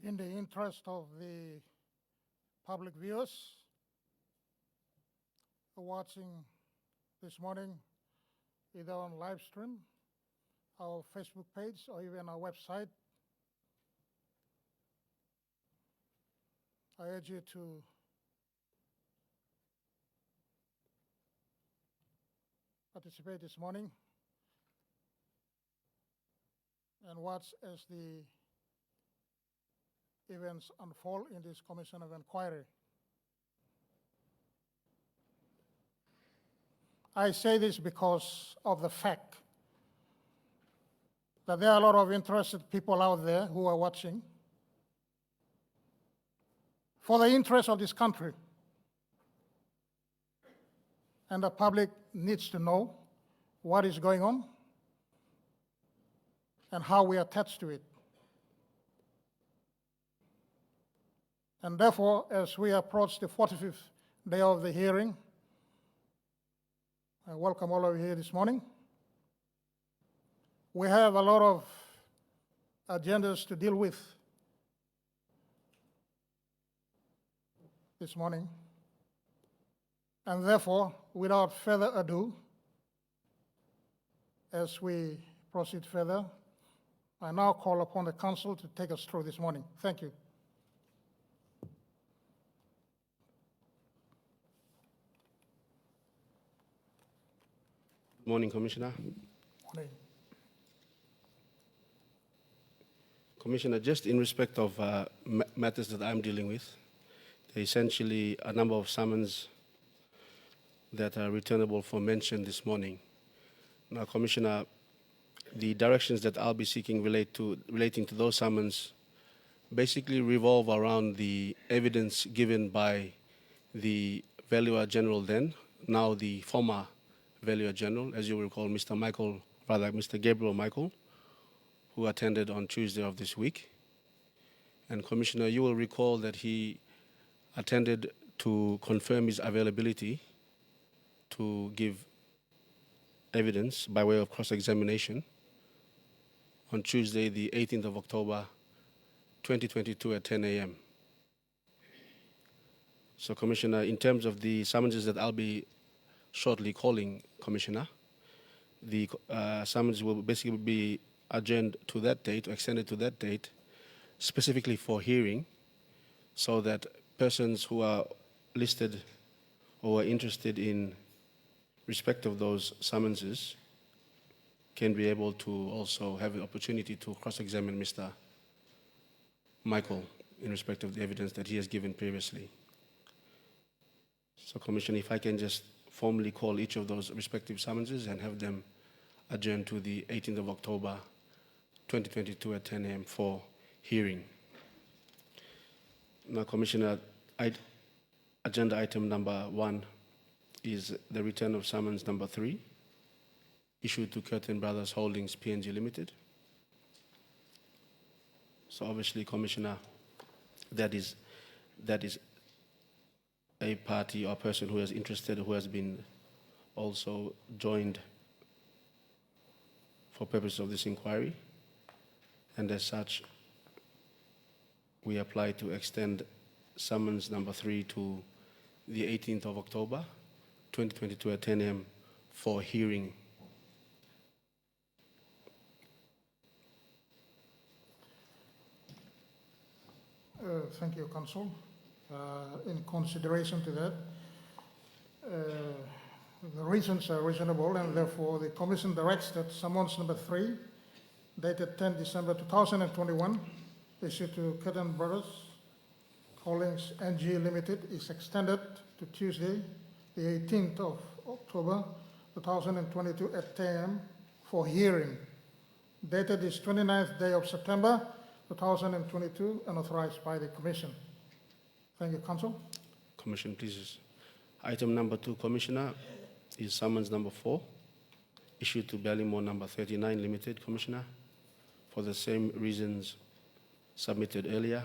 In the interest of the public viewers watching this morning, either on live stream, our Facebook page, or even our website, I urge you to participate this morning and watch as the events unfold in this Commission of Inquiry. I say this because of the fact that there are a lot of interested people out there who are watching for the interest of this country. And the public needs to know what is going on and how we attach to it. And therefore, as we approach the 45th day of the hearing, I welcome all of you here this morning. We have a lot of agendas to deal with this morning. And therefore, without further ado, as we proceed further, I now call upon the Council to take us through this morning. Thank you. Morning, Commissioner. Morning. Commissioner, just in respect of matters that I'm dealing with, there are essentially a number of summons that are returnable for mention this morning. Now, Commissioner, the directions that I'll be seeking relating to those summons basically revolve around the evidence given by the Valuer General then, now the former Valuer General, as you will recall, Mr. Gabriel Michael, who attended on Tuesday of this week. And Commissioner, you will recall that he attended to confirm his availability to give evidence by way of cross-examination on Tuesday, the 18th of October, 2022 at 10 a.m. So, Commissioner, in terms of the summonses that I'll be shortly calling, Commissioner, the summons will basically be adjourned to that date or extended to that date specifically for hearing, so that persons who are listed or are interested in respect of those summonses can be able to also have the opportunity to cross-examine Mr. Michael in respect of the evidence that he has given previously. So, Commissioner, if I can just formally call each of those respective summonses and have them adjourned to the 18th of October, 2022 at 10 a.m. for hearing. Now, Commissioner, agenda item number 1 is the return of summons number 3, issued to Curtin Brothers Holdings PNG Limited. So obviously, Commissioner, that is a party or person who is interested, who has been also joined for purpose of this inquiry. And as such, we apply to extend summons number 3 to the 18th of October, 2022 at 10 a.m. for hearing. Thank you, Council. In consideration to that, the reasons are reasonable, and therefore the Commission directs that summons number 3, dated 10 December 2021, issued to Curtin Brothers Holdings NG Limited, is extended to Tuesday, the 18th of October 2022 at 10 a.m. for hearing, dated this 29th day of September 2022 and authorized by the Commission. Thank you, Council. Commission, please. Item number 2, Commissioner, is summons number 4, issued to Ballymore number 39 Limited, Commissioner. For the same reasons submitted earlier,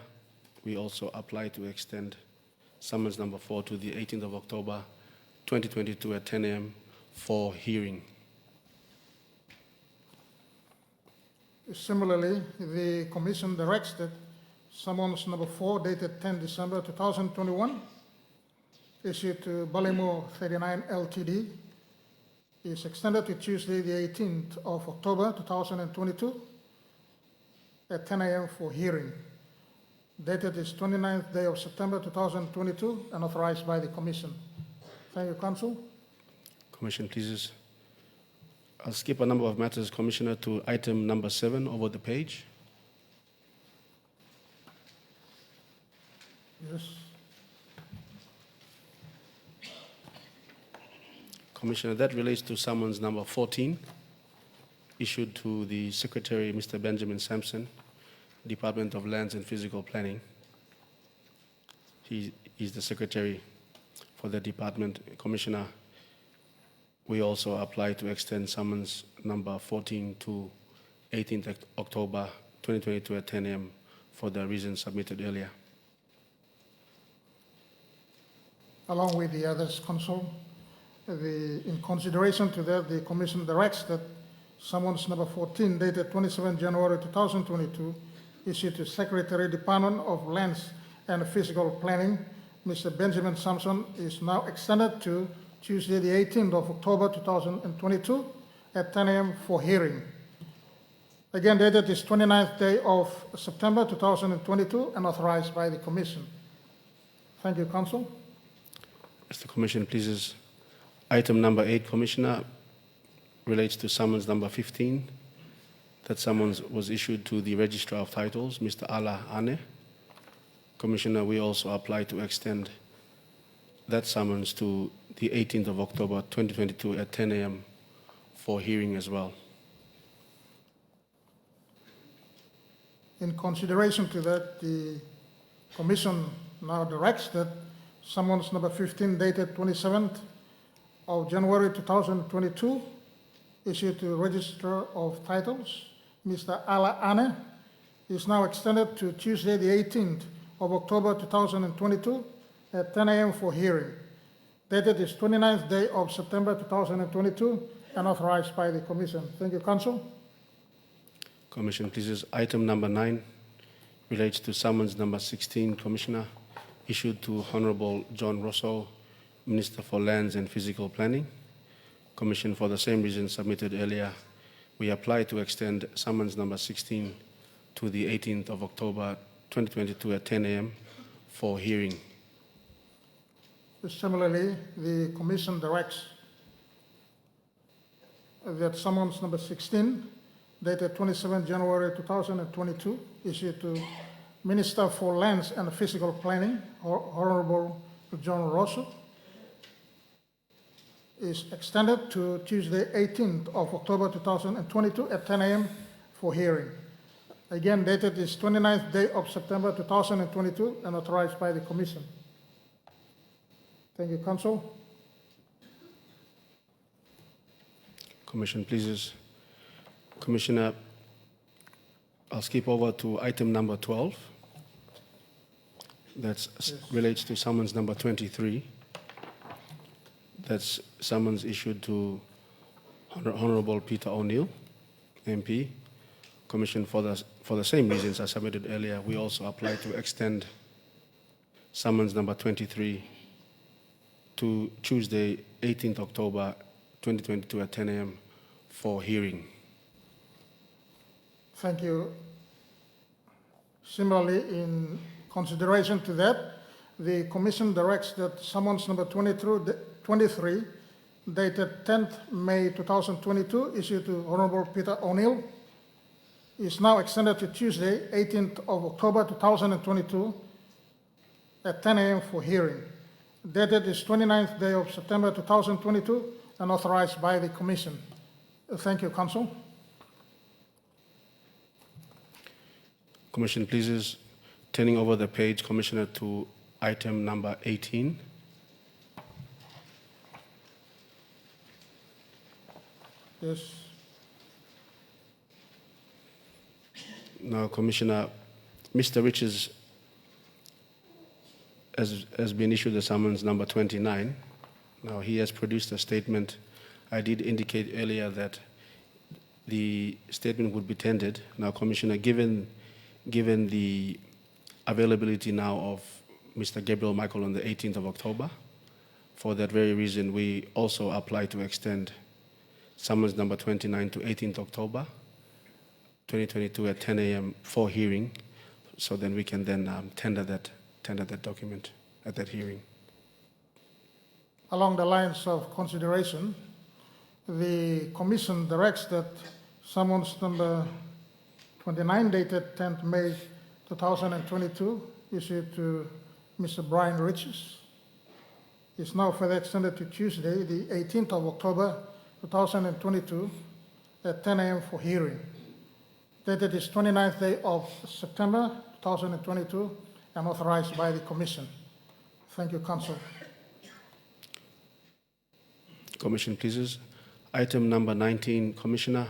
we also apply to extend summons number 4 to the 18th of October, 2022 at 10 a.m. for hearing. Similarly, the Commission directs that Summons number 4 dated 10 December 2021, issued to Balimo 39 Ltd, is extended to Tuesday, the 18th of October 2022 at 10 a.m. for hearing. Dated is 29th day of September 2022 and authorized by the Commission. Thank you, Council. Commission pleases. I'll skip a number of matters, Commissioner, to item number 7 over the page. Yes. Commissioner, that relates to summons number 14, issued to the Secretary, Mr. Benjamin Sampson, Department of Lands and Physical Planning. He is the Secretary for the department. Commissioner, we also apply to extend summons number 14 to 18th October 2022 at 10 a.m. for the reasons submitted earlier. Along with the others, Council, in consideration to that, the Commission directs that summons number 14 dated 27 January 2022 issued to Secretary, Department of Lands and Physical Planning, Mr. Benjamin Sampson, is now extended to Tuesday, the 18th of October 2022 at 10 a.m. for hearing. Again, dated this 29th day of September 2022 and authorized by the Commission. Thank you, Council. As the Commission pleases, item number 8, Commissioner, relates to summons number 15. That summons was issued to the Registrar of Titles, Mr. Ala Ane. Commissioner, we also apply to extend that summons to the 18th of October 2022 at 10 a.m. for hearing as well. In consideration to that, the Commission now directs that summons number 15 dated 27th of January 2022 issued to Registrar of Titles, Mr. Ala Ane, is now extended to Tuesday, the 18th of October 2022 at 10 a.m. for hearing. Dated this 29th day of September 2022 and authorized by the Commission. Thank you, Council. Commission pleases. Item number 9 relates to summons number 16, Commissioner, issued to Honorable John Rosso, Minister for Lands and Physical Planning. Commission, for the same reason submitted earlier, we apply to extend summons number 16 to the 18th of October 2022 at 10 a.m. for hearing. Similarly, the Commission directs that summons number 16, dated 27 January 2022, issued to Minister for Lands and Physical Planning, Honorable John Rosso, is extended to Tuesday, 18th of October 2022 at 10 a.m. for hearing. Again, dated this 29th day of September 2022 and authorized by the Commission. Thank you, Council. Commission pleases. Commissioner, I'll skip over to item number 12. That relates to summons number 23. That's summons issued to Honorable Peter O'Neill, MP. Commission, for the same reasons I submitted earlier, we also apply to extend summons number 23 to Tuesday, 18th October 2022 at 10 a.m. for hearing. Thank you. Similarly, in consideration to that, the Commission directs that summons number 23, dated 10th May 2022, issued to Honorable Peter O'Neill, is now extended to Tuesday, 18th of October 2022 at 10 a.m. for hearing. Dated is 29th day of September 2022 and authorized by the Commission. Thank you, Council. Commission pleases. Turning over the page, Commissioner, to item number 18. Yes. Now, Commissioner, Mr. Richards has been issued the summons number 29. Now, he has produced a statement. I did indicate earlier that the statement would be tendered. Now, Commissioner, given the availability now of Mr. Gabriel Michael on the 18th of October. For that very reason, we also apply to extend summons number 29 to 18th October 2022 at 10 a.m. for hearing, so then we can then tender that document at that hearing. Along the lines of consideration, the Commission directs that summons number 29 dated 10th May 2022 issued to Mr. Brian Riches is now further extended to Tuesday, the 18th of October 2022 at 10 a.m. for hearing. Dated is 29th day of September 2022 and authorized by the Commission. Thank you, Council. Commission pleases. Item number 19, Commissioner,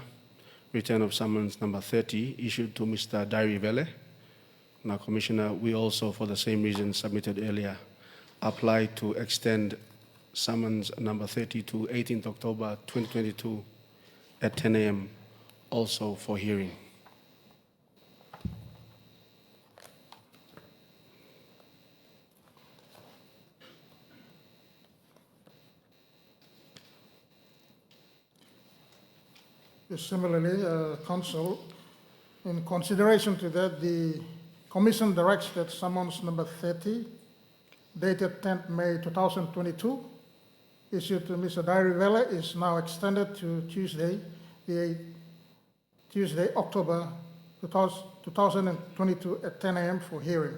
return of summons number 30 issued to Mr. Diary Vele. Now, Commissioner, we also, for the same reason submitted earlier, apply to extend summons number 30 to 18th October 2022 at 10 a.m. also for hearing. Similarly, Council, in consideration to that, the Commission directs that summons number 30, dated 10th May 2022, issued to Mr. Diary Vele, is now extended to Tuesday, October 2022 at 10 a.m. for hearing.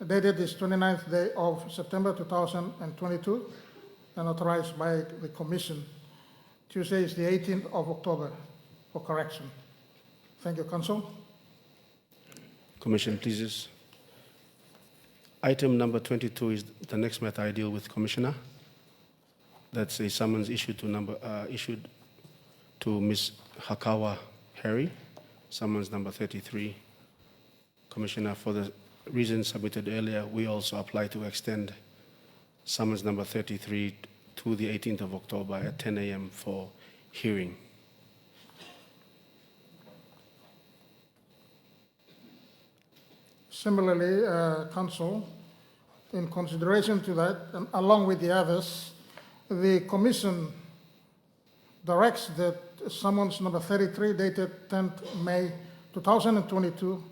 Dated is 29th day of September 2022 and authorized by the Commission. Tuesday is the 18th of October for correction. Thank you, Council. Commission pleases. Item number 22 is the next matter I deal with, Commissioner. That's a summons issued to Ms. Hakawa Harry, summons number 33. Commissioner, for the reasons submitted earlier, we also apply to extend summons number 33 to the 18th of October at 10 a.m. for hearing. Similarly, Council, in consideration to that, and along with the others, the Commission directs that summons number 33, dated 10th May 2022,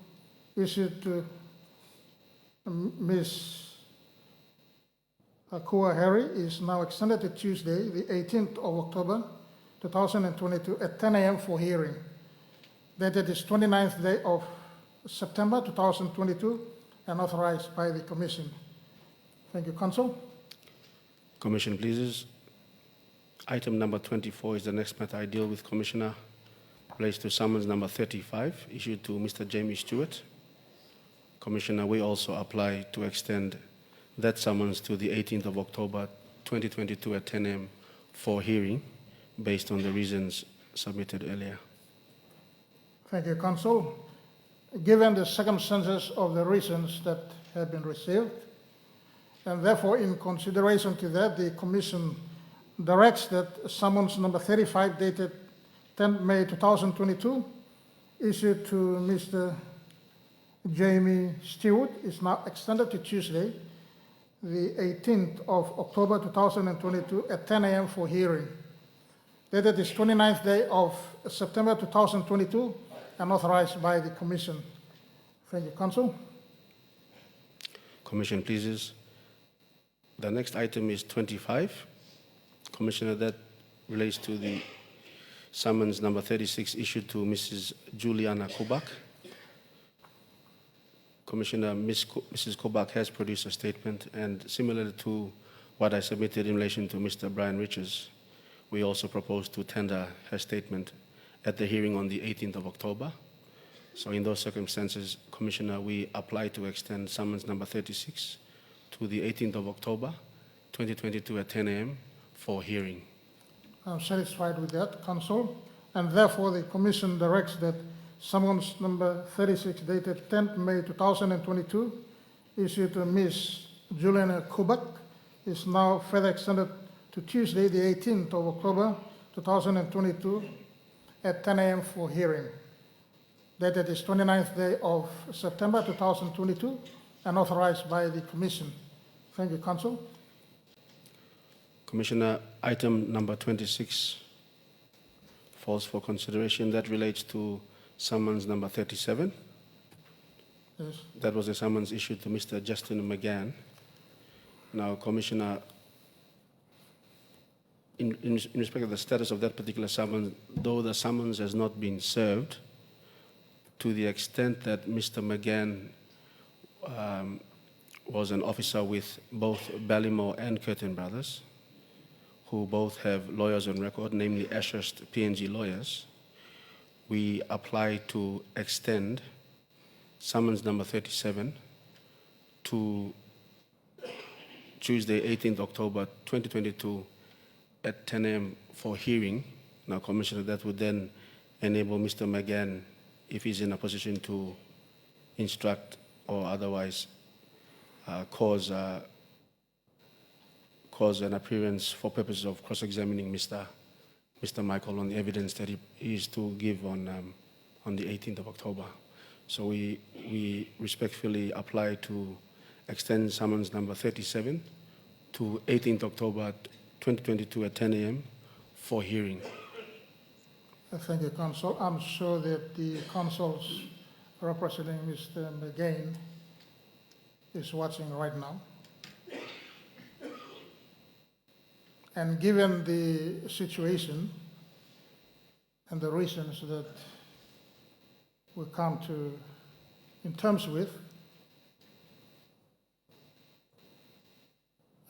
issued to Ms. Akua Harry, is now extended to Tuesday, the 18th of October 2022 at 10 a.m. for hearing. Dated is 29th day of September 2022 and authorized by the Commission. Thank you, Council. Commission pleases. Item number 24 is the next matter I deal with, Commissioner. Relates to summons number 35 issued to Mr. Jamie Stewart. Commissioner, we also apply to extend that summons to the 18th of October 2022 at 10 a.m. for hearing based on the reasons submitted earlier. Thank you, Council. Given the circumstances of the reasons that have been received, and therefore in consideration to that, the Commission directs that summons number 35 dated 10 May 2022 issued to Mr. Jamie Stewart is now extended to Tuesday, the 18th of October 2022 at 10 a.m. for hearing. Dated is 29th day of September 2022 and authorized by the Commission. Thank you, Council. Commission pleases. The next item is 25. Commissioner, that relates to the summons number 36 issued to Mrs. Juliana Kubak. Commissioner, Mrs. Kubak has produced a statement, and similar to what I submitted in relation to Mr. Brian Riches, we also propose to tender her statement at the hearing on the 18th of October. So in those circumstances, Commissioner, we apply to extend summons number 36 to the 18th of October 2022 at 10 a.m. for hearing. I'm satisfied with that, Council, and therefore the Commission directs that summons number 36 dated 10th May 2022 issued to Ms. Juliana Kubak is now further extended to Tuesday, the 18th of October 2022 at 10 a.m. for hearing. dated this 29th day of September 2022, and authorized by the Commission. Thank you, Council. Commissioner, item number 26 falls for consideration. That relates to summons number 37. Yes. That was a summons issued to Mr. Justin McGann. Now, Commissioner, in respect of the status of that particular summons, though the summons has not been served, to the extent that Mr. McGann was an officer with both Ballymore and Curtin Brothers, who both have lawyers on record, namely Ashurst PNG lawyers, we apply to extend summons number 37 to Tuesday, 18th October 2022 at 10 a.m. for hearing. Now, Commissioner, that would then enable Mr. McGann, if he's in a position to instruct or otherwise cause an appearance for purposes of cross-examining Mr. Michael on the evidence that he is to give on the 18th of October. So we respectfully apply to extend summons number 37 to 18th October 2022 at 10 a.m. for hearing. Thank you, Council. I'm sure that the Council's representing Mr. McGain is watching right now. And given the situation and the reasons that we come to in terms with,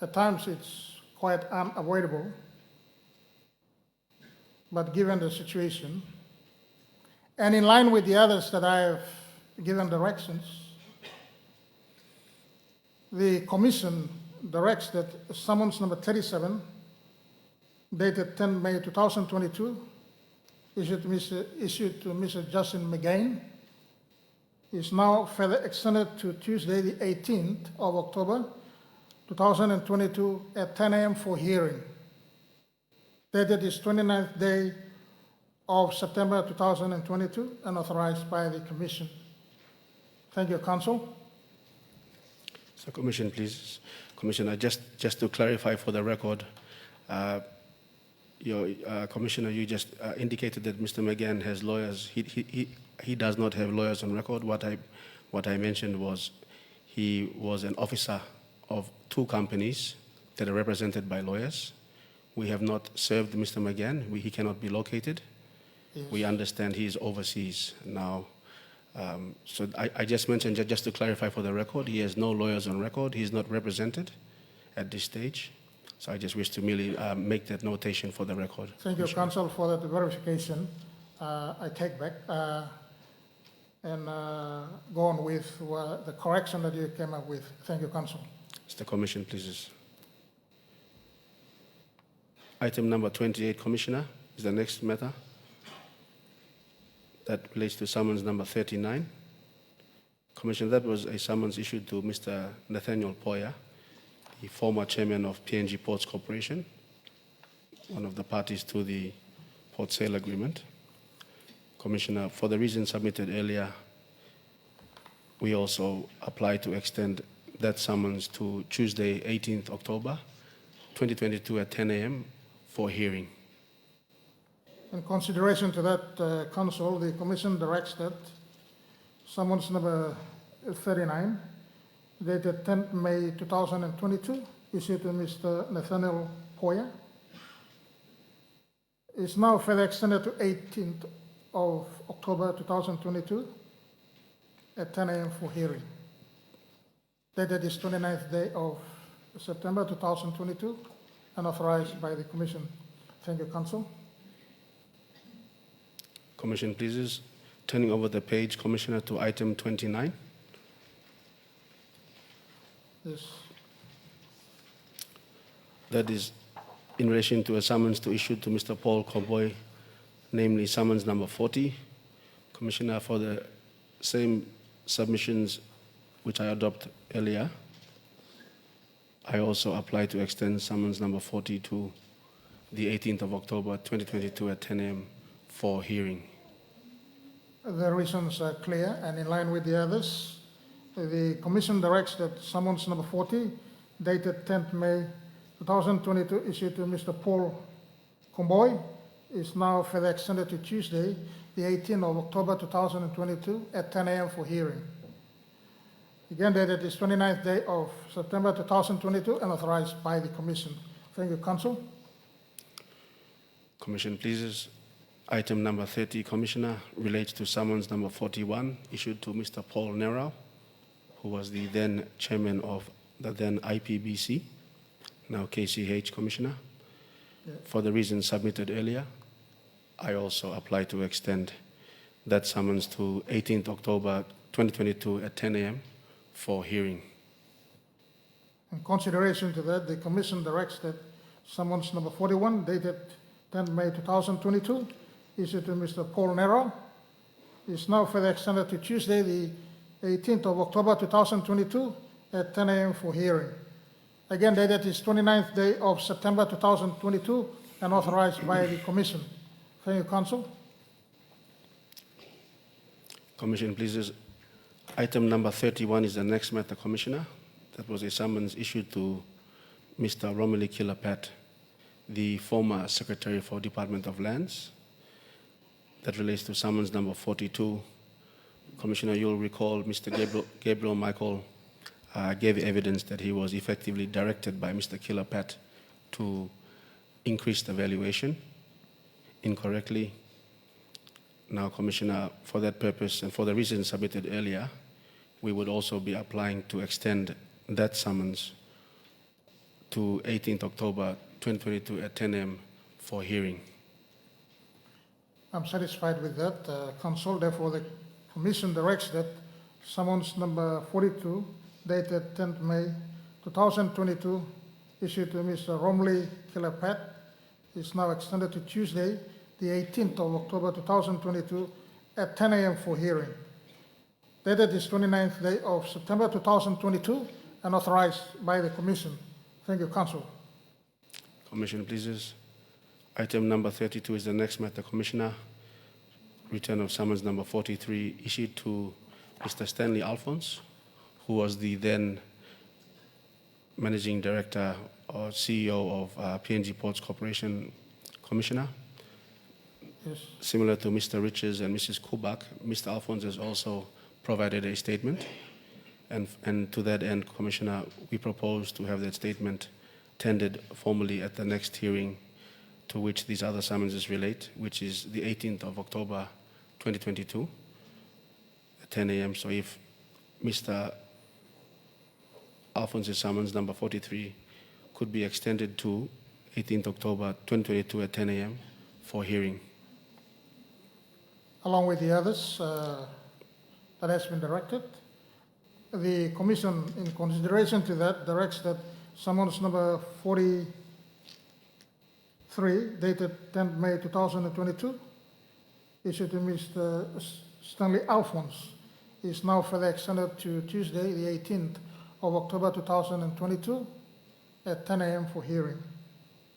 at times it's quite unavoidable, but given the situation, and in line with the others that I have given directions, the Commission directs that summons number 37, dated 10 May 2022, issued to Mr. Justin McGain, is now further extended to Tuesday, the 18th of October 2022 at 10 a.m. for hearing. Dated this 29th day of September 2022 and authorized by the Commission. Thank you, Council. So, Commission, please. Commissioner, just to clarify for the record, Commissioner, you just indicated that Mr. McGann has lawyers. He does not have lawyers on record. What I mentioned was he was an officer of two companies that are represented by lawyers. We have not served Mr. McGann. He cannot be located. Yes. We understand he is overseas now. So I just mentioned, just to clarify for the record, he has no lawyers on record. He is not represented at this stage. So I just wish to merely make that notation for the record. Thank you, Council, for that verification. I take back and go on with the correction that you came up with. Thank you, Council. Mr. Commission, please. Item number 28, Commissioner, is the next matter. That relates to summons number 39. Commissioner, that was a summons issued to Mr. Nathaniel Poya, the former chairman of PNG Ports Corporation, one of the parties to the port sale agreement. Commissioner, for the reasons submitted earlier, we also apply to extend that summons to Tuesday, 18th October, 2022 at 10 a.m. for hearing. In consideration to that, Council, the Commission directs that summons number 39, dated 10th May 2022, issued to Mr. Nathaniel Poya, is now further extended to 18th of October 2022 at 10 a.m. for hearing. Dated this 29th day of September 2022 and authorized by the Commission. Thank you, Council. Commission pleases. Turning over the page, Commissioner, to item 29. Yes. That is in relation to a summons to issue to Mr. Paul Koboy, namely summons number 40. Commissioner, for the same submissions which I adopted earlier, I also apply to extend summons number 40 to the 18th of October 2022 at 10 a.m. for hearing. The reasons are clear and in line with the others. The Commission directs that summons number 40, dated 10th May 2022, issued to Mr. Paul Comboy, is now further extended to Tuesday, the 18th of October 2022 at 10 a.m. for hearing. Again, dated is 29th day of September 2022 and authorized by the Commission. Thank you, Council. Commission pleases. Item number 30, Commissioner, relates to summons number 41 issued to Mr. Paul Nerau, who was the then chairman of the then IPBC, now KCH, Commissioner. Yeah. For the reasons submitted earlier, I also apply to extend that summons to 18th October 2022 at 10 a.m. for hearing. In consideration to that, the Commission directs that summons number 41, dated 10 May 2022, issued to Mr. Paul Nerau, is now further extended to Tuesday, the 18th of October 2022 at 10 a.m. for hearing. Again, dated is 29th day of September 2022 and authorized by the Commission. Thank you, Council. Commission pleases. Item number 31 is the next matter, Commissioner. That was a summons issued to Mr. Romilly Kilapat, the former Secretary for Department of Lands. That relates to summons number 42. Commissioner, you'll recall Mr. Gabriel Michael gave evidence that he was effectively directed by Mr. Kilapat to increase the valuation incorrectly. Now, Commissioner, for that purpose and for the reasons submitted earlier, we would also be applying to extend that summons to 18th October 2022 at 10 a.m. for hearing. I'm satisfied with that, Council. Therefore, the Commission directs that summons number 42, dated 10th May 2022, issued to Mr. Romilly Kilapat, is now extended to Tuesday, the 18th of October 2022 at 10 a.m. for hearing. Dated is 29th day of September 2022 and authorized by the Commission. Thank you, Council. Commission pleases. Item number 32 is the next matter, Commissioner. Return of summons number 43 issued to Mr. Stanley Alphonse, who was the then Managing Director or CEO of PNG Ports Corporation, Commissioner. Yes. Similar to Mr. Riches and Mrs. Kubak, Mr. Alphonse has also provided a statement. And to that end, Commissioner, we propose to have that statement tendered formally at the next hearing to which these other summonses relate, which is the 18th of October 2022 at 10 a.m. So if Mr. Alphonse's summons number 43 could be extended to 18th October 2022 at 10 a.m. for hearing. Along with the others that has been directed, the Commission, in consideration to that, directs that summons number 43, dated 10th May 2022, issued to Mr. Stanley Alphonse, is now further extended to Tuesday, the 18th of October 2022 at 10 a.m. for hearing.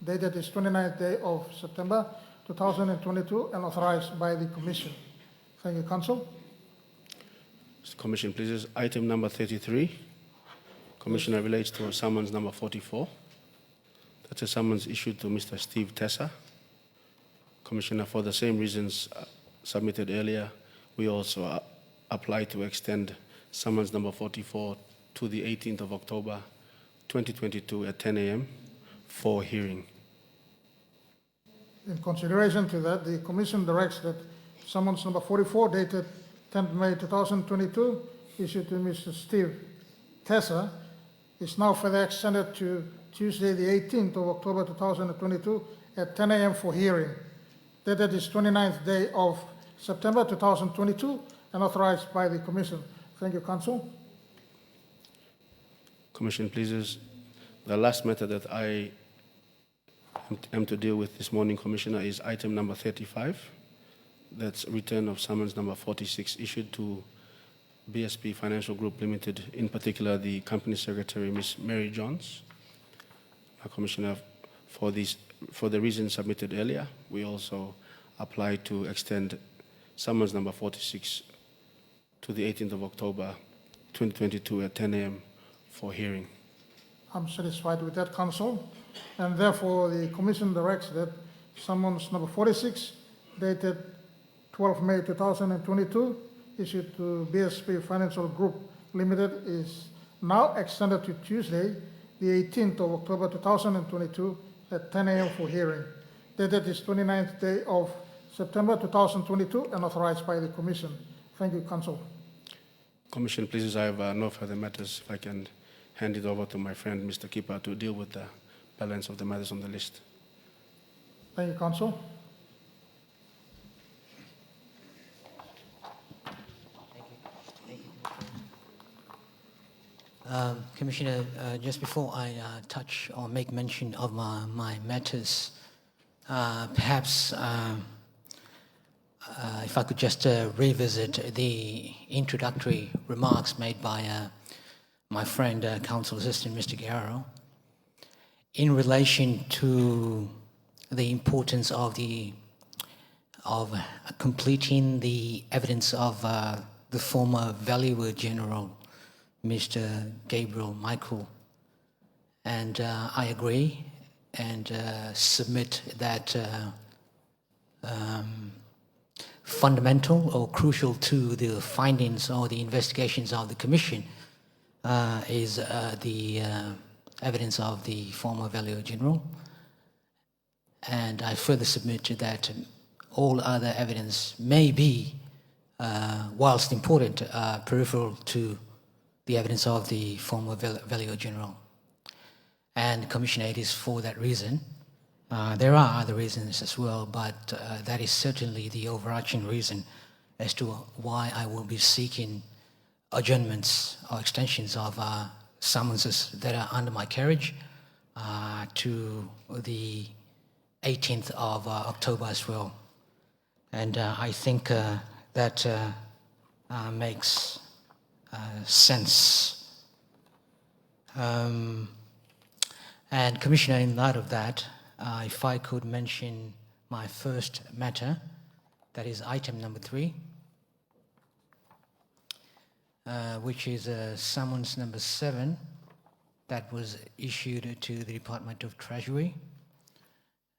Dated is 29th day of September 2022 and authorized by the Commission. Thank you, Council. Commission pleases. Item number 33, Commissioner, relates to summons number 44. That's a summons issued to Mr. Steve Tessa. Commissioner, for the same reasons submitted earlier, we also apply to extend summons number 44 to the 18th of October 2022 at 10 a.m. for hearing. In consideration to that, the Commission directs that summons number 44, dated 10th May 2022, issued to Mr. Steve Tessa, is now further extended to Tuesday, the 18th of October 2022 at 10 a.m. for hearing. Dated is 29th day of September 2022 and authorized by the Commission. Thank you, Council. Commission pleases. The last matter that I am to deal with this morning, Commissioner, is item number 35. That's return of summons number 46 issued to BSP Financial Group Limited, in particular the Company Secretary, Ms. Mary Johns. Commissioner, for the reasons submitted earlier, we also apply to extend summons number 46 to the 18th of October 2022 at 10 a.m. for hearing. I'm satisfied with that, Council, and therefore the Commission directs that summons number 46, dated 12 May 2022, issued to BSP Financial Group Limited, is now extended to Tuesday, the 18th of October 2022 at 10 a.m. for hearing. Dated is 29th day of September 2022 and authorized by the Commission. Thank you, Council. Commission, please, I have no further matters. If I can hand it over to my friend, Mr. Kipper, to deal with the balance of the matters on the list. Thank you, Council. Commissioner, just before I touch or make mention of my matters, perhaps if I could just revisit the introductory remarks made by my friend, Council Assistant Mr. Guerrero, in relation to the importance of completing the evidence of the former Valuer General, Mr. Gabriel Michael. And I agree and submit that fundamental or crucial to the findings or the investigations of the Commission is the evidence of the former Valuer General. And I further submit that all other evidence may be, whilst important, peripheral to the evidence of the former Valuer General. And Commissioner, it is for that reason. There are other reasons as well, but that is certainly the overarching reason as to why I will be seeking adjournments or extensions of summonses that are under my carriage to the 18th of October as well. And I think that makes sense. And Commissioner, in light of that, if I could mention my first matter, that is item number 3, which is summons number 7 that was issued to the Department of Treasury,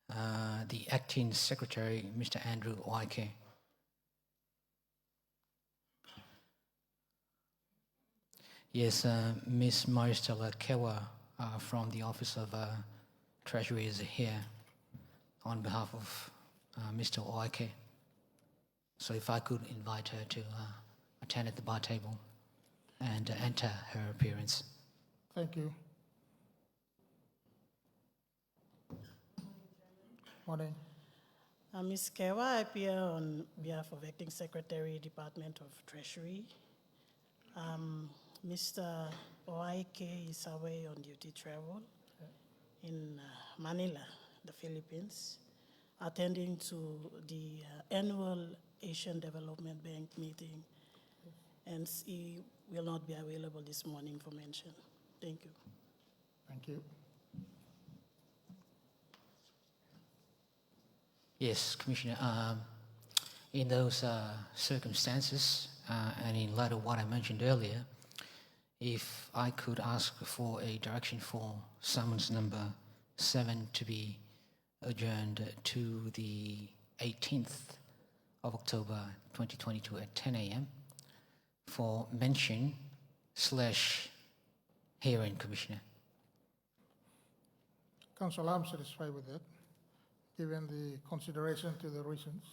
the Acting Secretary, Mr. Andrew Oike. Yes, Ms. Maristella Kewa from the Office of Treasury is here on behalf of Mr. Oike. So if I could invite her to attend at the bar table and enter her appearance. Thank you. Morning. Ms. Kewa, I appear on behalf of Acting Secretary, Department of Treasury. Mr. Oike is away on duty travel in Manila, the Philippines, attending to the annual Asian Development Bank meeting, and he will not be available this morning for mention. Thank you. Thank you. Yes, Commissioner, in those circumstances, and in light of what I mentioned earlier, if I could ask for a direction for summons number 7 to be adjourned to the 18th of October 2022 at 10 a.m. for mention / hearing, Commissioner. Council, I'm satisfied with that, given the consideration to the reasons.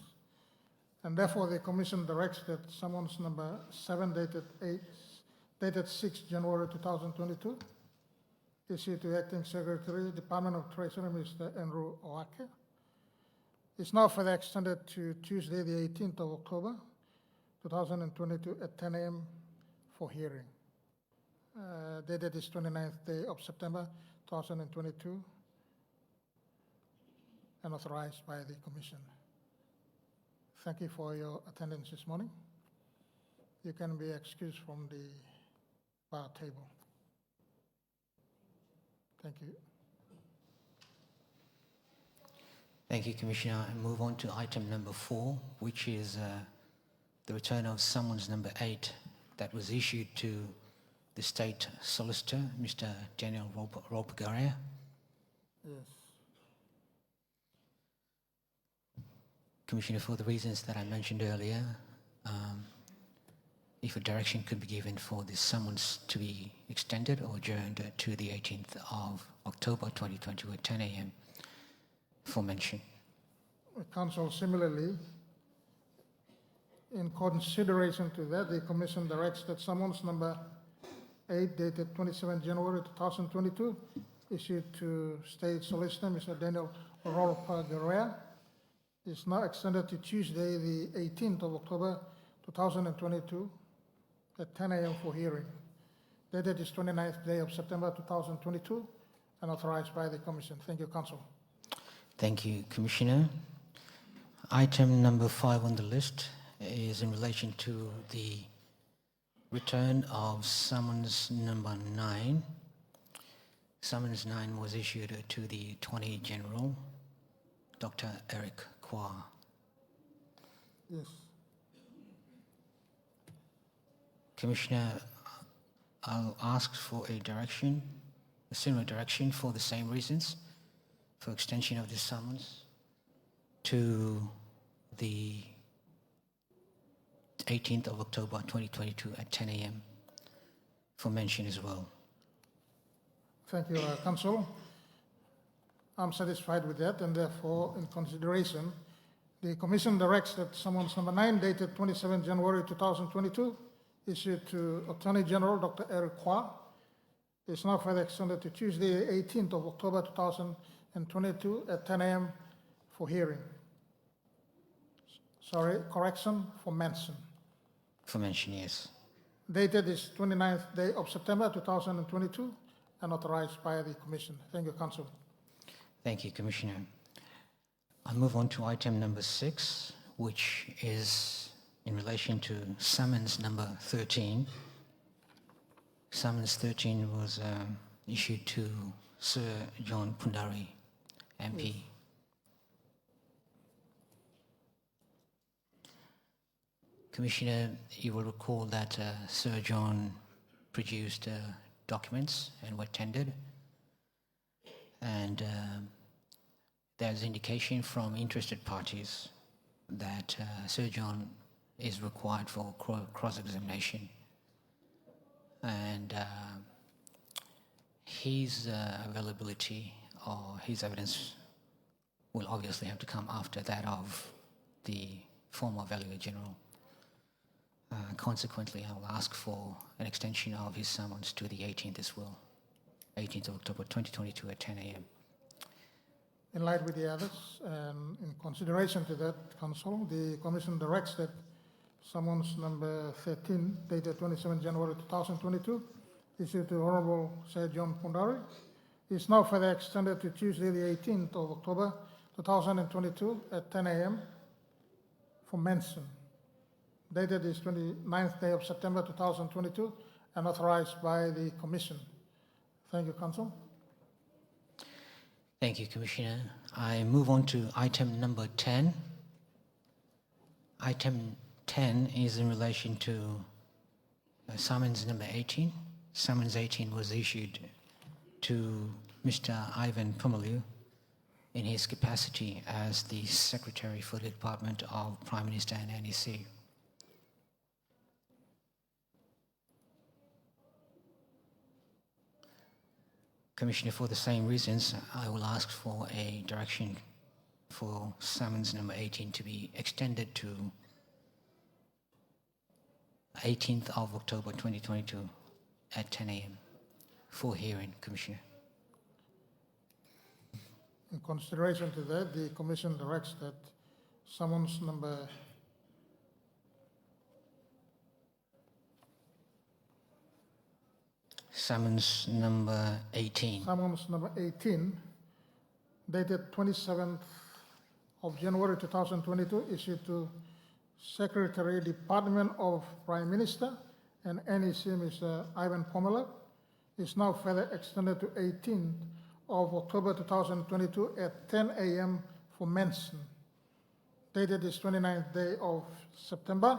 And therefore, the Commission directs that summons number 7 dated 6 January 2022, issued to Acting Secretary, Department of Treasury, Mr. Andrew Oake. It's now further extended to Tuesday, the 18th of October 2022 at 10 a.m. for hearing. Dated is 29th day of September 2022 and authorized by the Commission. Thank you for your attendance this morning. You can be excused from the bar table. Thank you. Thank you, Commissioner. I move on to item number 4, which is the return of summons number 8 that was issued to the State Solicitor, Mr. Daniel Rolpagaria. Yes. Commissioner, for the reasons that I mentioned earlier, if a direction could be given for this summons to be extended or adjourned to the 18th of October 2022 at 10 a.m. for mention. Council, similarly, in consideration to that, the Commission directs that summons number 8 dated 27 January 2022 issued to State Solicitor Mr. Daniel Rolpagaria is now extended to Tuesday, the 18th of October 2022 at 10 a.m. for hearing. Dated is 29th day of September 2022 and authorized by the Commission. Thank you, Council. Thank you, Commissioner. Item number 5 on the list is in relation to the return of summons number 9. Summons 9 was issued to the Attorney General, Dr. Eric Kwa. Yes. Commissioner, I'll ask for a direction, a similar direction for the same reasons, for extension of the summons to the 18th of October 2022 at 10 a.m. for mention as well. Thank you, Council. I'm satisfied with that, and therefore, in consideration, the Commission directs that summons number 9 dated 27 January 2022 issued to Attorney General Dr. Eric Kwa is now further extended to Tuesday, 18th of October 2022 at 10 a.m. for hearing. Sorry, correction, for mention. For mention, yes. Dated is 29th day of September 2022 and authorized by the Commission. Thank you, Council. Thank you, Commissioner. I'll move on to item number 6, which is in relation to summons number 13. Summons 13 was issued to Sir John Pundari, MP. Yes. Commissioner, you will recall that Sir John produced documents and were tendered, and there's indication from interested parties that Sir John is required for cross-examination, and his availability or his evidence will obviously have to come after that of the former Valuer General. Consequently, I will ask for an extension of his summons to the 18th as well, 18th of October 2022 at 10 a.m. In line with the others, and in consideration to that, Council, the Commission directs that summons number 13, dated 27 January 2022, issued to Honorable Sir John Pundari, is now further extended to Tuesday, the 18th of October 2022 at 10 a.m. for mention. Dated is 29th day of September 2022 and authorized by the Commission. Thank you, Council. Thank you, Commissioner. I move on to item number 10. Item 10 is in relation to summons number 18. Summons 18 was issued to Mr. Ivan Pomalu in his capacity as the Secretary for the Department of Prime Minister and NEC. Commissioner, for the same reasons, I will ask for a direction for summons number 18 to be extended to 18th of October 2022 at 10 a.m. for hearing, Commissioner. In consideration to that, the Commission directs that summons number 18. Summons number 18, dated 27th of January 2022, issued to Secretary, Department of Prime Minister and NEC, Mr. Ivan Pomela, is now further extended to 18th of October 2022 at 10 a.m. for mention. Dated is 29th day of September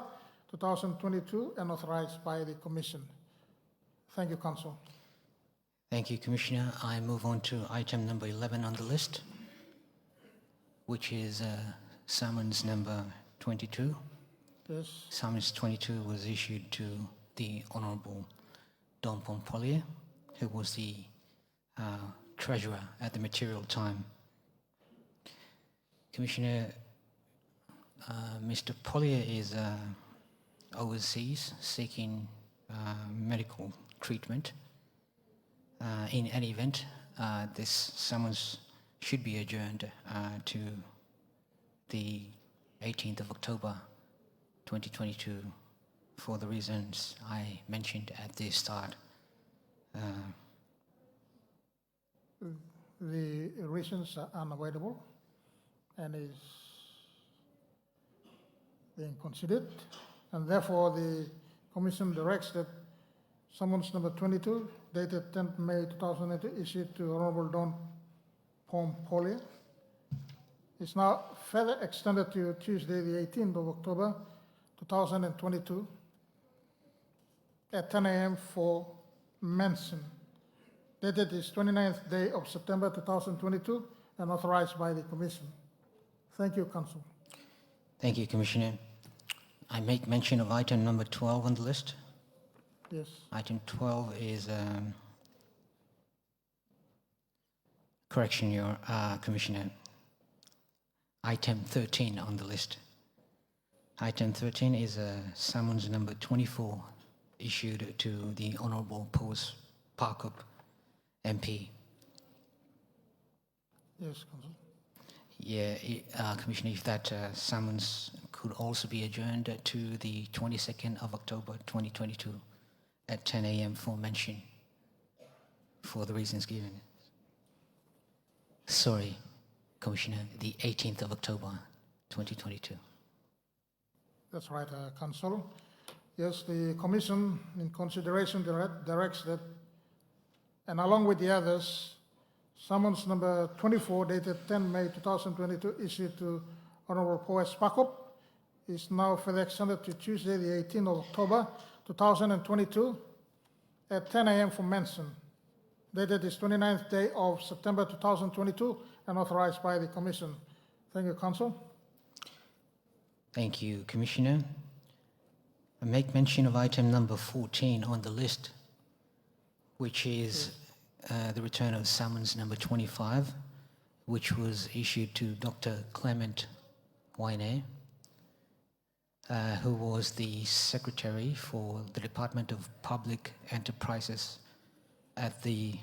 2022, and authorized by the Commission. Thank you, Council. Thank you, Commissioner. I move on to item number 11 on the list, which is summons number 22. Yes, Summons 22 was issued to the Honorable Don Pompolier, who was the treasurer at the material time. Commissioner, Mr. Pollier is overseas seeking medical treatment. In any event, this summons should be adjourned to the 18th of October 2022 for the reasons I mentioned at the start. the reasons are unavoidable and is being considered, and therefore the Commission directs that summons number 22, dated 10th May 2002, issued to Honorable Don Pompolier, is now further extended to Tuesday, the 18th of October 2022, at 10 a.m. for mention. Dated is 29th day of September 2022 and authorized by the Commission. Thank you, Council. Thank you, Commissioner. I make mention of item number 12 on the list. Yes, Item 12 is correction, Your Commissioner. Item 13 on the list. Item 13 is summons number 24 issued to the Honourable Pose Parkup MP. yes, Council. Yeah, Commissioner, if that summons could also be adjourned to the 22nd of October 2022 at 10 a.m. for mention for the reasons given. Sorry, Commissioner, the 18th of October 2022. That's right, Council. Yes, the Commission, in consideration, directs that, and along with the others, summons number 24, dated 10 May 2022, issued to Honorable Poes Pakop, is now further extended to Tuesday, the 18th of October 2022, at 10 a.m. for mention. Dated is 29th day of September 2022, and authorized by the Commission. Thank you, Council. Thank you, Commissioner. I make mention of item number 14 on the list, which is the return of summons number 25, which was issued to Dr. Clement Waine, who was the Secretary for the Department of Public Enterprises at the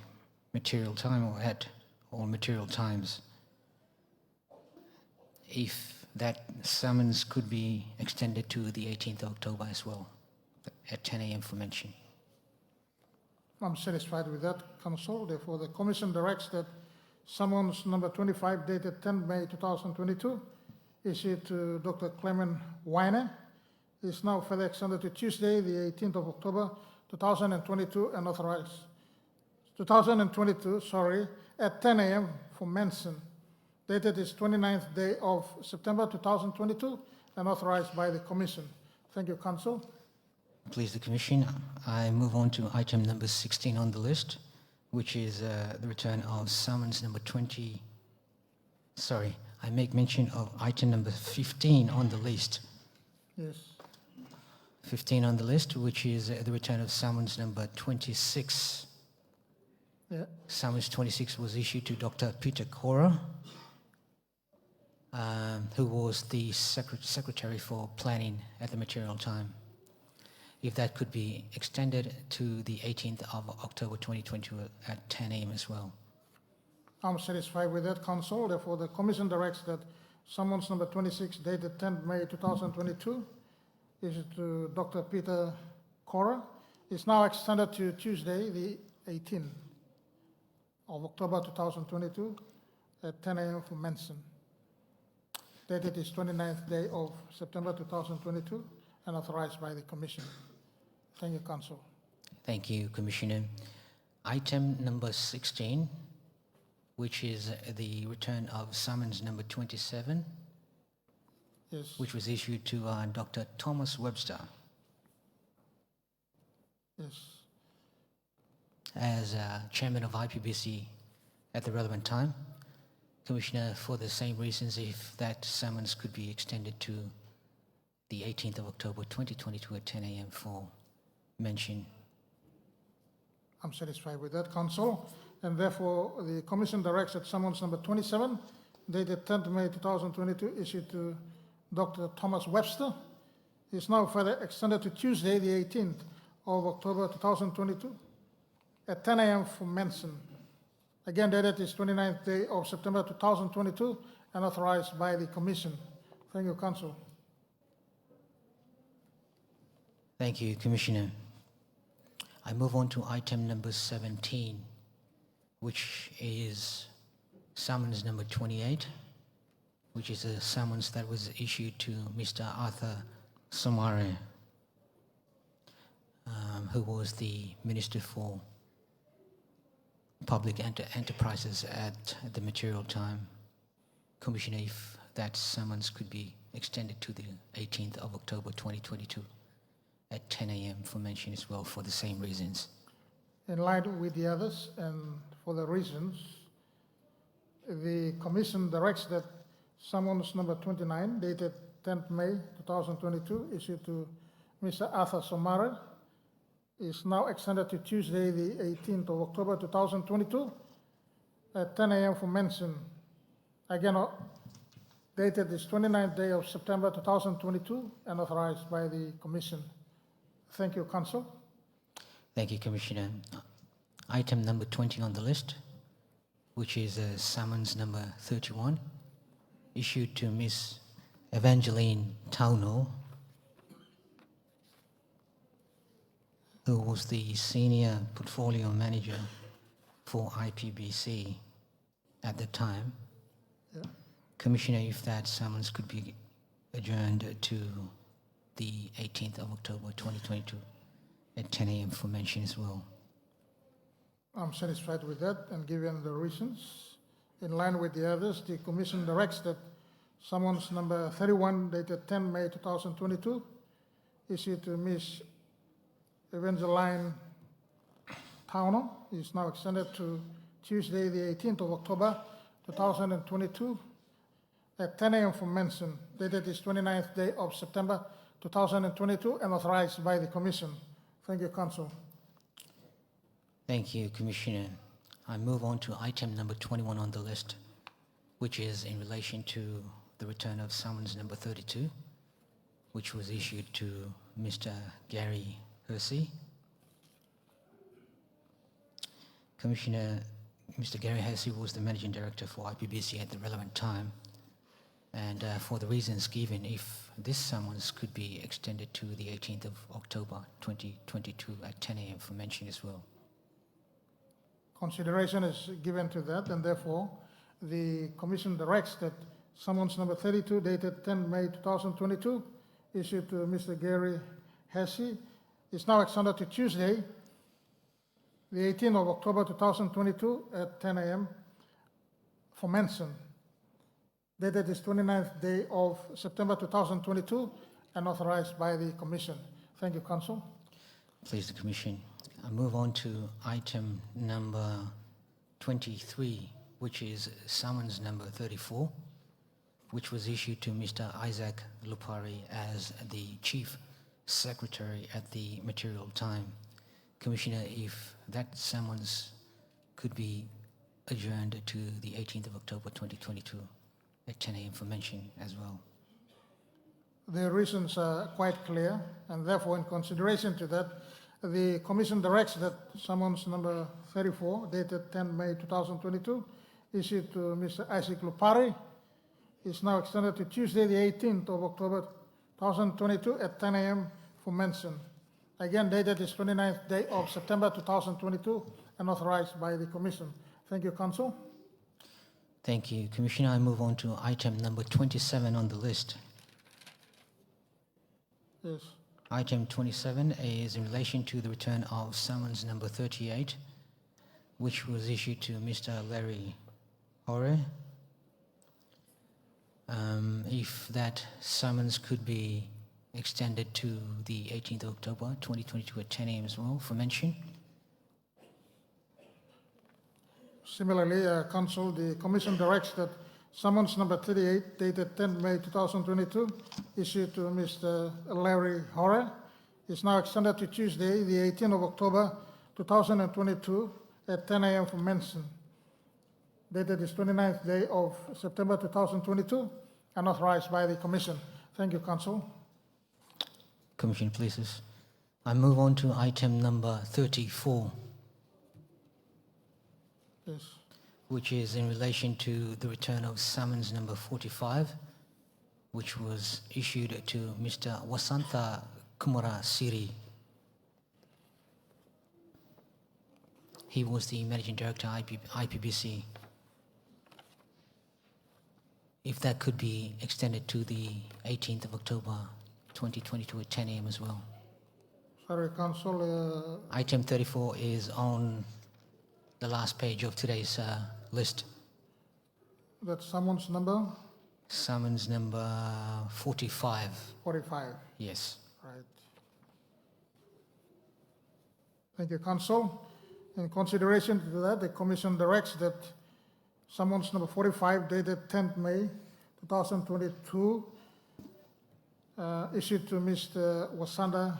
material time, or at all material times. If that summons could be extended to the 18th of October as well, at 10 a.m. for mention. I'm satisfied with that, Council. Therefore, the Commission directs that summons number 25, dated 10 May 2022, issued to Dr. Clement Waine, is now further extended to Tuesday, the 18th of October 2022, and authorized 2022, at 10 a.m. for mention. Dated is 29th day of September 2022, and authorized by the Commission. Thank you, Council. Please, the Commission. I move on to item number 16 on the list, which is the return of summons number 20. Sorry, I make mention of item number 15 on the list. Yes, 15 on the list, which is the return of summons number 26. yeah, Summons 26 was issued to Dr. Peter Cora, who was the Secretary for Planning at the material time. If that could be extended to the 18th of October 2022 at 10 a.m. as well. I'm satisfied with that, Council. Therefore, the Commission directs that summons number 26, dated 10 May 2022, issued to Dr. Peter Cora, is now extended to Tuesday, the 18th of October 2022, at 10 a.m. for mention. Dated is 29th day of September 2022, and authorized by the Commission. Thank you, Council. Thank you, Commissioner. Item number 16, which is the return of summons number 27. Yes. which was issued to Dr. Thomas Webster Yes. as chairman of IPBC at the relevant time. Commissioner, for the same reasons, if that summons could be extended to the 18th of October 2022 at 10 a.m. for mention. I'm satisfied with that, Council. And therefore, the Commission directs that summons number 27, dated 10th May 2022, issued to Dr. Thomas Webster, is now further extended to Tuesday, the 18th of October 2022, at 10 a.m. for mention. Again, dated is 29th day of September 2022 and authorized by the Commission. Thank you, Council. Thank you, Commissioner. I move on to item number 17, which is summons number 28, which is a summons that was issued to Mr. Arthur Somare, who was the Minister for Public Enterprises at the material time. Commissioner, if that summons could be extended to the 18th of October 2022 at 10 a.m. for mention as well for the same reasons. In line with the others and for the reasons, the Commission directs that summons number 29, dated 10th May 2022, issued to Mr. Arthur Somare, is now extended to Tuesday, the 18th of October 2022 at 10 a.m. for mention. Again, dated this 29th day of September 2022 and authorized by the Commission. Thank you, Council. Thank you, Commissioner. Item number 20 on the list, which is summons number 31, issued to Ms. Evangeline Tauno, who was the Senior Portfolio Manager for IPBC at the time. Yeah. Commissioner, if that summons could be adjourned to the 18th of October 2022 at 10 a.m. for mention as well. I'm satisfied with that, and given the reasons, in line with the others, the Commission directs that summons number 31, dated 10 May 2022, issued to Ms. Evangeline Tauno, is now extended to Tuesday, the 18th of October 2022 at 10 a.m. for mention, dated this 29th day of September 2022 and authorized by the Commission. Thank you, Council. Thank you, Commissioner. I move on to item number 21 on the list, which is in relation to the return of summons number 32, which was issued to Mr. Gary Hersey. Commissioner, Mr. Gary Hersey was the Managing Director for IPBC at the relevant time, and for the reasons given, if this summons could be extended to the 18th of October 2022 at 10 a.m. for mention as well. Consideration is given to that, and therefore the Commission directs that summons number 32, dated 10 May 2022, issued to Mr. Gary Hersey, is now extended to Tuesday, the 18th of October 2022 at 10 a.m. for mention, dated this 29th day of September 2022 and authorized by the Commission. Thank you, Council. Please, the Commission. I move on to item number 23, which is summons number 34, which was issued to Mr. Isaac Lupari as the Chief Secretary at the material time. Commissioner, if that summons could be adjourned to the 18th of October 2022 at 10 a.m. for mention as well. The reasons are quite clear, and therefore in consideration to that, the Commission directs that summons number 34, dated 10 May 2022, issued to Mr. Isaac Lupari, is now extended to Tuesday, the 18th of October 2022 at 10 a.m. for mention. Again, dated this 29th day of September 2022 and authorized by the Commission. Thank you, Council. Thank you, Commissioner. I move on to item number 27 on the list. Yes. Item 27 is in relation to the return of summons number 38, which was issued to Mr. Larry Hore, If that summons could be extended to the 18th of October 2022 at 10 a.m. as well for mention. Similarly, Council, the Commission directs that summons number 38 dated 10 May 2022 issued to Mr. Larry Hora is now extended to Tuesday, the 18th of October 2022 at 10 a.m. for mention. Dated this 29th day of September 2022 and authorized by the Commission. Thank you, Council. Commission pleases. I move on to item number 34, Yes. which is in relation to the return of summons number 45, which was issued to Mr. Wasantha Kumara Siri. He was the Managing Director, IPBC. If that could be extended to the 18th of October 2022 at 10 a.m. as well. Sorry, Council. Item 34 is on the last page of today's list. That summons number Summons number 45. 45. Yes. Right. Thank you, Council. In consideration to that, the Commission directs that summons number 45 dated 10th May 2022 issued to Mr. Wasantha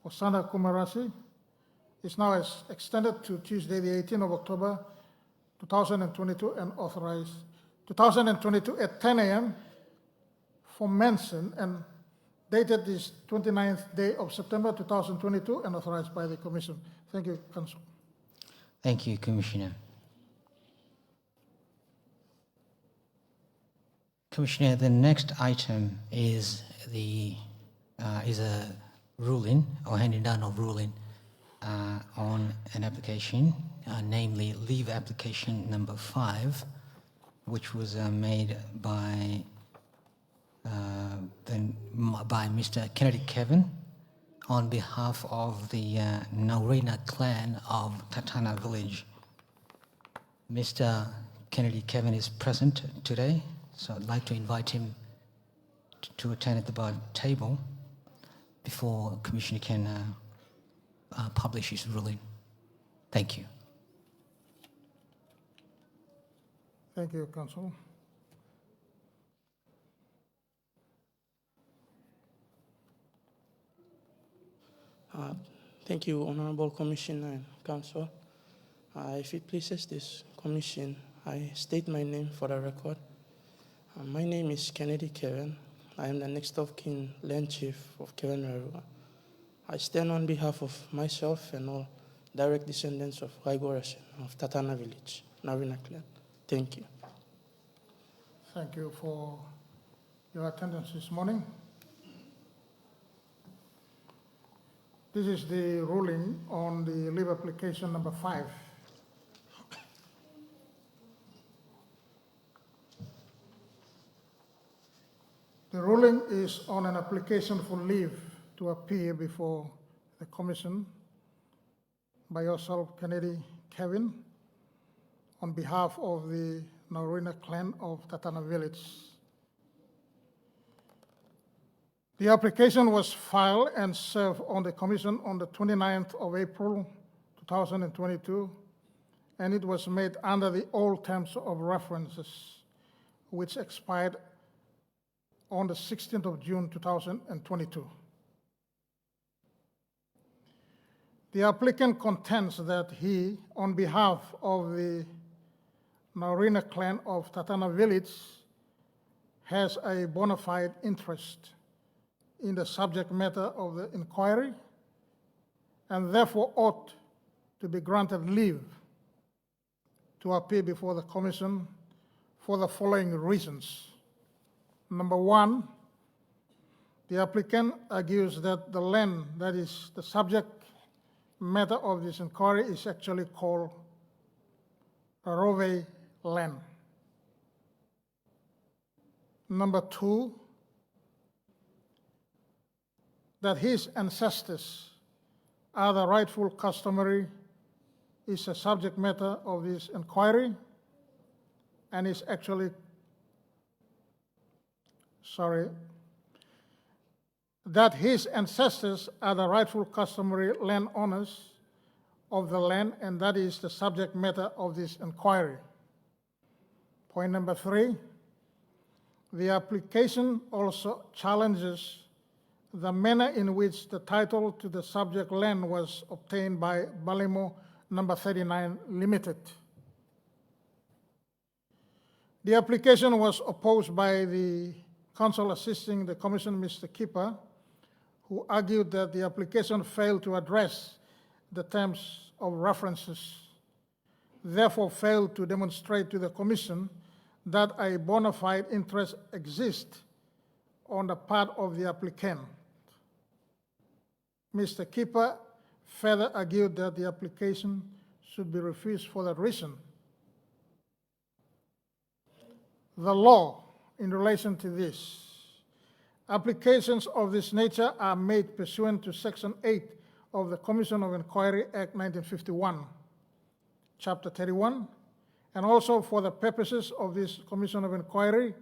Kumarasi is now extended to Tuesday, the 18th of October 2022 and authorized 2022 at 10 a.m. for mention and dated this 29th day of September 2022 and authorized by the Commission. Thank you, Council. Thank you, Commissioner. Commissioner, the next item is a ruling or handing down of ruling on an application, namely leave application number 5, which was made by Mr. Kennedy Kevin on behalf of the Naurena clan of Tatana village. Mr. Kennedy Kevin is present today, so I'd like to invite him to attend at the bar table before Commissioner can publish his ruling. Thank you. Thank you, Council. Thank you, Honorable Commissioner and Council. If it pleases this Commission, I state my name for the record. My name is Kennedy Kevin. I am the next of kin land chief of Kevin Rarua. I stand on behalf of myself and all direct descendants of Raigorasian of Tatana village, Naurena clan. Thank you. Thank you for your attendance this morning. This is the ruling on the leave application number 5. The ruling is on an application for leave to appear before the Commission by yourself, Kennedy Kevin, on behalf of the Naurena clan of Tatana village. The application was filed and served on the Commission on the 29th of April 2022, and it was made under the old terms of references, which expired on the 16th of June 2022. The applicant contends that he, on behalf of the Naurena clan of Tatana village, has a bona fide interest in the subject matter of the inquiry and therefore ought to be granted leave to appear before the Commission for the following reasons. Number 1, the applicant argues that the land that is the subject matter of this inquiry is actually called Rove land. Number 2, that his ancestors are the rightful customary is a subject matter of this inquiry and is actually that his ancestors are the rightful customary landowners of the land, and that is the subject matter of this inquiry. Point number 3, the application also challenges the manner in which the title to the subject land was obtained by Balimo Number 39 Limited. The application was opposed by the counsel assisting the commission, Mr. Kipper, who argued that the application failed to address the terms of references, therefore failed to demonstrate to the commission that a bona fide interest exists on the part of the applicant. Mr. Kipper further argued that the application should be refused for that reason. The law in relation to this: applications of this nature are made pursuant to Section 8 of the Commission of Inquiry Act 1951, Chapter 31, and also for the purposes of this Commission of Inquiry,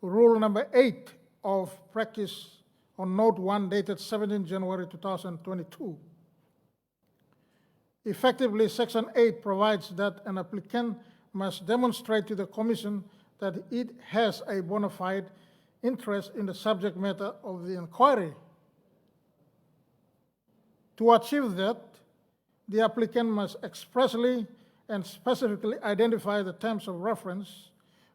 Rule number 8 of practice on Note 1 dated 17 January 2022. Effectively, Section 8 provides that an applicant must demonstrate to the Commission that it has a bona fide interest in the subject matter of the inquiry. To achieve that, the applicant must expressly and specifically identify the terms of reference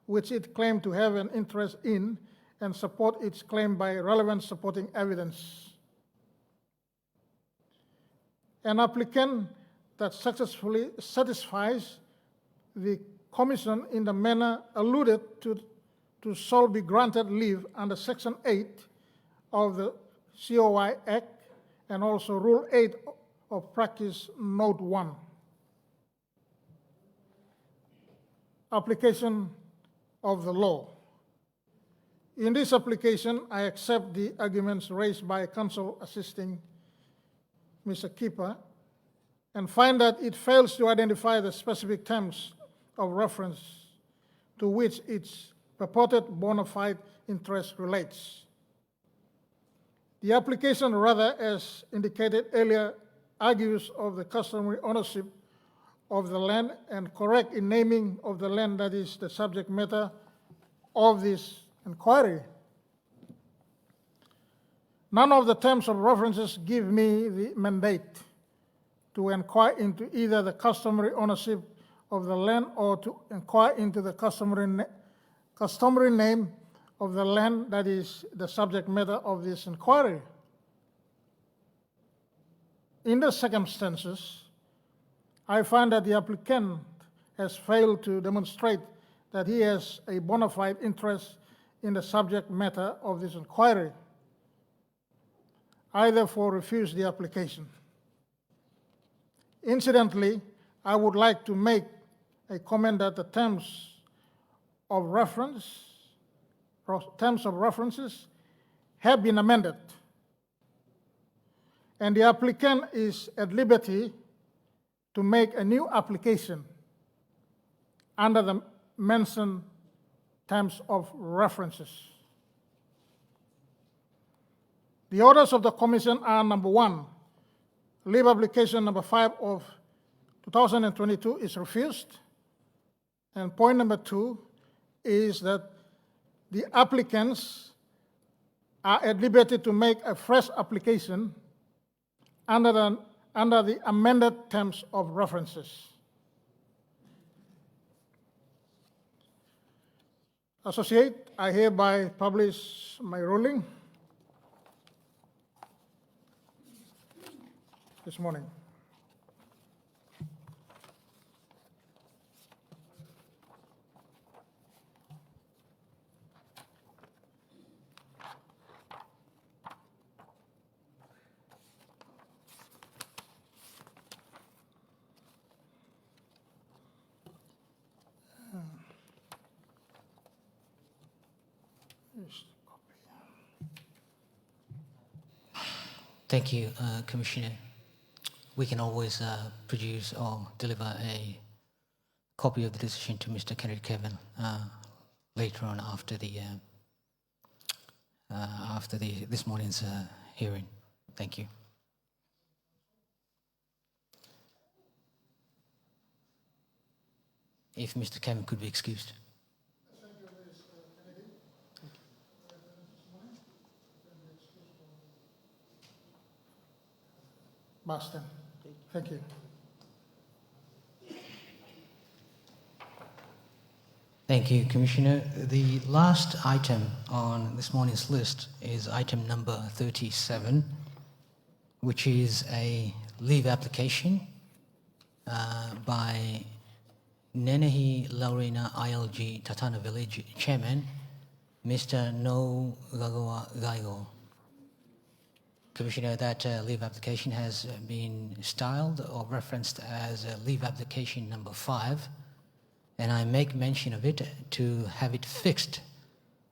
which it claimed to have an interest in and support its claim by relevant supporting evidence. An applicant that successfully satisfies the Commission in the manner alluded to shall be granted leave under Section 8 of the COI Act and also Rule 8 of Practice Note 1. Application of the law. In this application, I accept the arguments raised by counsel assisting Mr. Kipper and find that it fails to identify the specific terms of reference to which its purported bona fide interest relates. The application, rather, as indicated earlier, argues of the customary ownership of the land and correct in naming of the land that is the subject matter of this inquiry. None of the terms of references give me the mandate to inquire into either the customary ownership of the land or to inquire into the customary name of the land that is the subject matter of this inquiry. In the circumstances, I find that the applicant has failed to demonstrate that he has a bona fide interest in the subject matter of this inquiry. I therefore refuse the application. Incidentally, I would like to make a comment that the terms of references have been amended, and the applicant is at liberty to make a new application under the mentioned terms of references. The orders of the Commission are: number 1, leave application number 5 of 2022 is refused. And point number 2 is that the applicants are at liberty to make a fresh application under the amended terms of references. Associate, I hereby publish my ruling this morning. Thank you, Commissioner. We can always produce or deliver a copy of the decision to Mr. Kennedy Kevin later on after the after this morning's hearing. Thank you. If Mr. Kevin could be excused. Boston. Thank you. Thank you, Commissioner. The last item on this morning's list is item number 37, which is a leave application by Nenehi Laurina ILG Tatana Village Chairman, Mr. No Gagawa Gaigo. Commissioner, that leave application has been styled or referenced as leave application number 5, and I make mention of it to have it fixed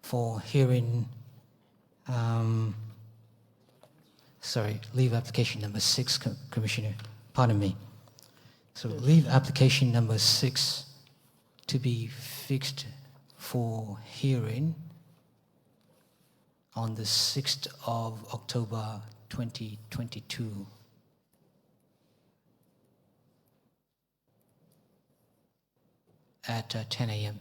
for hearing, leave application number 6, Commissioner, pardon me. So leave application number 6 to be fixed for hearing on the 6th of October 2022. At 10 a.m.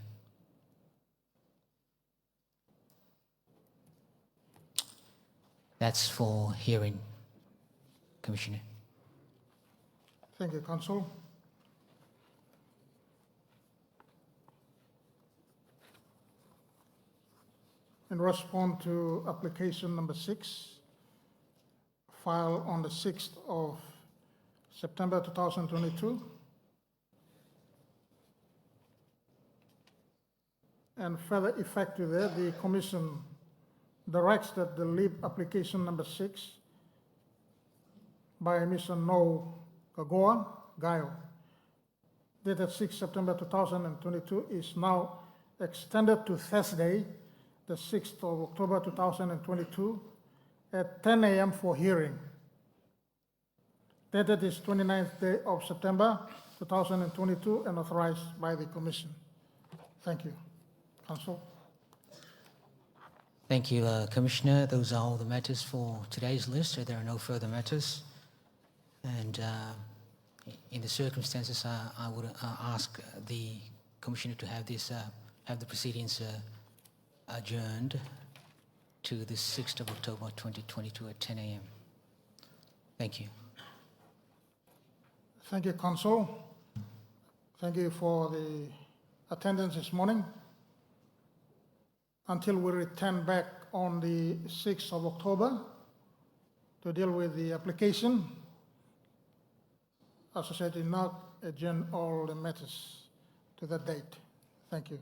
That's for hearing, Commissioner. Thank you, Council. In response to application number 6, filed on the 6th of September 2022, and further effective there, the Commission directs that the leave application number 6 by Mr. No Gagoa Gayo, dated 6 September 2022, is now extended to Thursday, the 6th of October 2022, at 10 a.m. for hearing. Dated is 29th day of September 2022 and authorized by the Commission. Thank you. Council. Thank you, Commissioner. Those are all the matters for today's list. So there are no further matters. And in the circumstances, I would ask the Commissioner to have the proceedings adjourned to the 6th of October 2022 at 10 a.m. Thank you. Thank you, Council. Thank you for the attendance this morning. Until we return back on the 6th of October to deal with the application, as I said, did not adjourn all the matters to that date. Thank you.